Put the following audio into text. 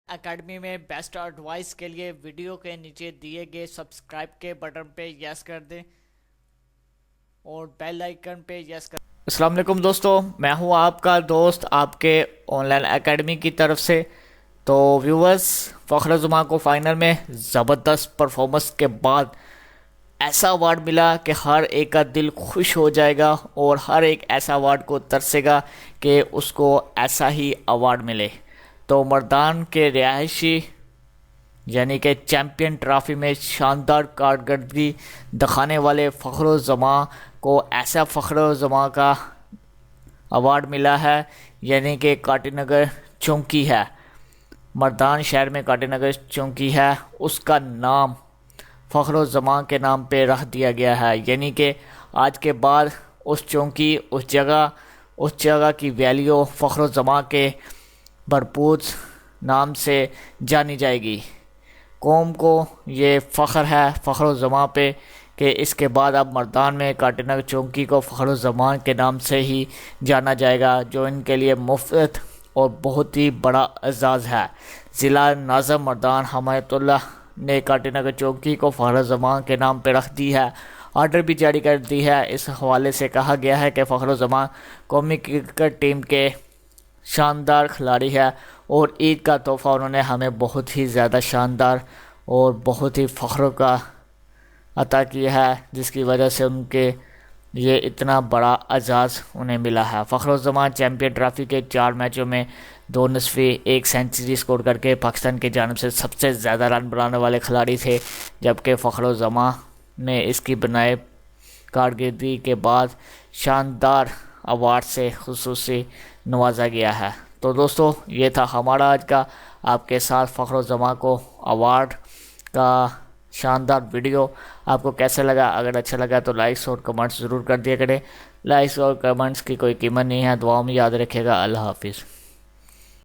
Academy میں best advice کے لیے ویڈیو کے نیچے دیے گئے سبسکرائب کے بٹن پہ یس کر دیں اور بیل آئیکن پہ یس کر دیں۔ السلام علیکم دوستو، میں ہوں آپ کا دوست آپ کے آن لائن اکیڈمی کی طرف سے۔ تو ویورز، فخر زمان کو فائنل میں زبردست پرفارمنس کے بعد ایسا ایوارڈ ملا کہ ہر ایک کا دل خوش ہو جائے گا اور ہر ایک ایسا ایوارڈ کو ترسے گا کہ اس کو ایسا ہی ایوارڈ ملے۔ تو مردان کے رہائشی یعنی کہ چیمپئن ٹرافی میں شاندار کارکردگی دکھانے والے فخر زمان کو ایسا فخر زمان کا ایوارڈ ملا ہے، یعنی کہ کاٹی نگر چونکی ہے، مردان شہر میں کاٹی نگر چونکی ہے، اس کا نام فخر زمان کے نام پہ رکھ دیا گیا ہے۔ یعنی کہ آج کے بعد اس چونکی اس جگہ کی ویلیو فخر زمان کے بھرپور نام سے جانی جائے گی۔ قوم کو یہ فخر ہے فخر زمان پہ کہ اس کے بعد اب مردان میں کاٹی نگر چونکی کو فخر زمان کے نام سے ہی جانا جائے گا، جو ان کے لیے مفت اور بہت ہی بڑا اعزاز ہے۔ ضلع ناظم مردان حمایت اللہ نے کاٹی نگر چونکی کو فخر زمان کے نام پہ رکھ دی ہے، آرڈر بھی جاری کر دی ہے۔ اس حوالے سے کہا گیا ہے کہ فخر زمان قومی کرکٹ ٹیم کے شاندار کھلاڑی ہے اور عید کا تحفہ انہوں نے ہمیں بہت ہی زیادہ شاندار اور بہت ہی فخر کا عطا کیا ہے، جس کی وجہ سے ان کے یہ اتنا بڑا اعزاز انہیں ملا ہے۔ فخر زمان چیمپئن ٹرافی کے 4 میچوں میں 2 نصفی 1 سینچری سکور کر کے پاکستان کی جانب سے سب سے زیادہ رن بنانے والے کھلاڑی تھے، جبکہ فخر زمان نے اس کی بنائے کارکردگی کے بعد شاندار ایوارڈ سے خصوصی نوازا گیا ہے۔ تو دوستو، یہ تھا ہمارا آج کا آپ کے ساتھ فخر زمان کو ایوارڈ کا شاندار ویڈیو۔ آپ کو کیسے لگا؟ اگر اچھا لگا تو لائکس اور کمنٹس ضرور کر دیا کریں۔ لائکس اور کمنٹس کی کوئی قیمت نہیں ہے۔ دعاؤں میں یاد رکھے گا۔ اللہ حافظ۔